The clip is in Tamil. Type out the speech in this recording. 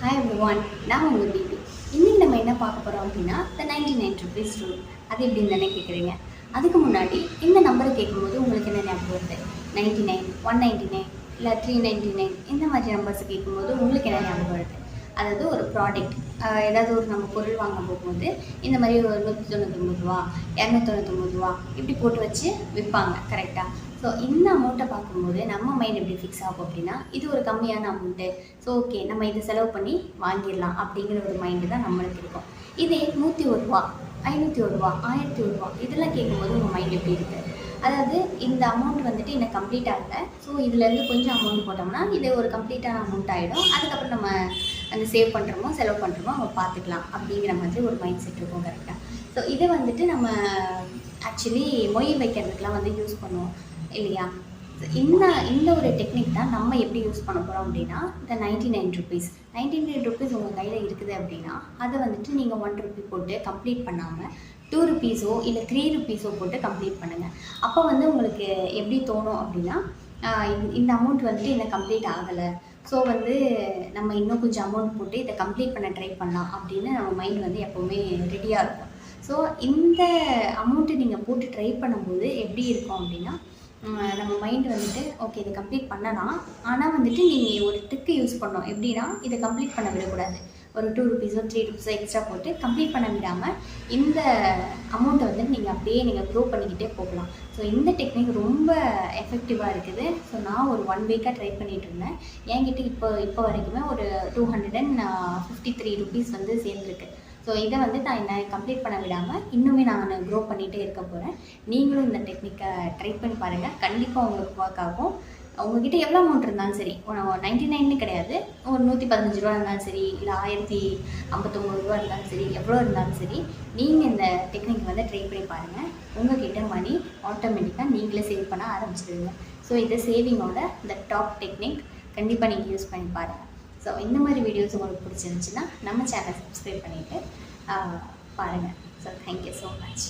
Hi everyone, நான் உங்கள் பிபி. இன்னைக்கு நம்ம என்ன பார்க்க போகிறோம் அப்படின்னா the 99 rupees rule. அது எப்படின்னு தானே கேட்குறீங்க. அதுக்கு முன்னாடி இந்த நம்பரை கேட்கும்போது உங்களுக்கு என்ன ஞாபகம் வருது? 99, 199 இல்லை 399 இந்த மாதிரி நம்பர்ஸ் கேட்கும்போது உங்களுக்கு என்ன ஞாபகம் வருது? அதாவது ஒரு ப்ராடக்ட் ஏதாவது ஒரு நம்ம பொருள் வாங்க போகும்போது இந்த மாதிரி ஒரு 199 ரூபா 299 ரூபா இப்படி போட்டு வச்சு விற்பாங்க கரெக்டாக. ஸோ இந்த அமௌண்ட்டை பார்க்கும்போது நம்ம மைண்ட் எப்படி ஃபிக்ஸ் ஆகும் அப்படின்னா இது ஒரு கம்மியான அமௌண்ட்டு, ஸோ ஓகே நம்ம இதை செலவு பண்ணி வாங்கிடலாம் அப்படிங்கிற ஒரு மைண்டு தான் நம்மளுக்கு இருக்கும். இதே 101 ரூபா 501 ரூபா 1001 ரூபா இதெல்லாம் கேட்கும்போது உங்கள் மைண்ட் எப்படி இருக்குது? அதாவது இந்த அமௌண்ட் வந்துட்டு எனக்கு கம்ப்ளீட் ஆகலை, ஸோ இதுலேருந்து கொஞ்சம் அமௌண்ட் போட்டோம்னா இது ஒரு கம்ப்ளீட்டான அமௌண்ட் ஆகிடும், அதுக்கப்புறம் நம்ம அந்த சேவ் பண்ணுறோமோ செலவு பண்ணுறோமோ அவங்க பார்த்துக்கலாம் அப்படிங்கிற மாதிரி ஒரு மைண்ட் செட் இருக்கும் கரெக்டாக. ஸோ இதை வந்துட்டு நம்ம ஆக்சுவலி மொய் வைக்கிறதுக்கெலாம் வந்து யூஸ் பண்ணுவோம் இல்லையா. இந்த இந்த ஒரு டெக்னிக் தான் நம்ம எப்படி யூஸ் பண்ண போகிறோம் அப்படின்னா இந்த 99 ருபீஸ் 99 ருபீஸ் உங்கள் கையில் இருக்குது அப்படின்னா அதை வந்துட்டு நீங்கள் 1 ருபி போட்டு கம்ப்ளீட் பண்ணாமல் 2 ருபீஸோ இல்லை 3 ருபீஸோ போட்டு கம்ப்ளீட் பண்ணுங்கள். அப்போ வந்து உங்களுக்கு எப்படி தோணும் அப்படின்னா இந்த அமௌண்ட் வந்துட்டு இன்னும் கம்ப்ளீட் ஆகலை, ஸோ வந்து நம்ம இன்னும் கொஞ்சம் அமௌண்ட் போட்டு இதை கம்ப்ளீட் பண்ண ட்ரை பண்ணலாம் அப்படின்னு நம்ம மைண்ட் வந்து எப்போவுமே ரெடியாக இருக்கும். ஸோ இந்த அமௌண்ட்டு நீங்கள் போட்டு ட்ரை பண்ணும்போது எப்படி இருக்கும் அப்படின்னா நம்ம மைண்டு வந்துட்டு ஓகே இதை கம்ப்ளீட் பண்ணலாம், ஆனால் வந்துட்டு நீங்கள் ஒரு ட்ரிக்கு யூஸ் பண்ணோம் எப்படின்னா இதை கம்ப்ளீட் பண்ண விடக்கூடாது. ஒரு 2 ருபீஸோ 3 ருபீஸோ எக்ஸ்ட்ரா போட்டு கம்ப்ளீட் பண்ண விடாமல் இந்த அமௌண்ட்டை வந்துட்டு நீங்கள் அப்படியே நீங்கள் க்ரோ பண்ணிக்கிட்டே போகலாம். ஸோ இந்த டெக்னிக் ரொம்ப எஃபெக்டிவாக இருக்குது. ஸோ நான் ஒரு 1 வீக்காக ட்ரை பண்ணிகிட்டு இருந்தேன். என்கிட்ட இப்போ வரைக்குமே ஒரு 253 ருபீஸ் வந்து சேர்ந்துருக்கு. ஸோ இதை வந்து நான் என்ன கம்ப்ளீட் பண்ண விடாமல் இன்னுமே நான் க்ரோ பண்ணிகிட்டே இருக்க போகிறேன். நீங்களும் இந்த டெக்னிக்கை ட்ரை பண்ணி பாருங்கள், கண்டிப்பாக உங்களுக்கு ஒர்க் ஆகும். உங்கள்கிட்ட எவ்வளோ அமௌண்ட் இருந்தாலும் சரி, 99ன்னு கிடையாது, ஒரு 115 ரூபா இருந்தாலும் சரி இல்லை 1059 ரூபா இருந்தாலும் சரி, எவ்வளோ இருந்தாலும் சரி நீங்கள் இந்த டெக்னிக் வந்து ட்ரை பண்ணி பாருங்கள். உங்கள்கிட்ட மணி ஆட்டோமேட்டிக்காக நீங்களே சேவ் பண்ண ஆரம்பிச்சிடுவீங்க. ஸோ இது சேவிங்கோட இந்த டாப் டெக்னிக் கண்டிப்பாக நீங்கள் யூஸ் பண்ணி பாருங்கள். ஸோ இந்த மாதிரி வீடியோஸ் உங்களுக்கு பிடிச்சிருந்துச்சுன்னா நம்ம சேனலை சப்ஸ்கிரைப் பண்ணிவிட்டு பாருங்கள். So thank you so much.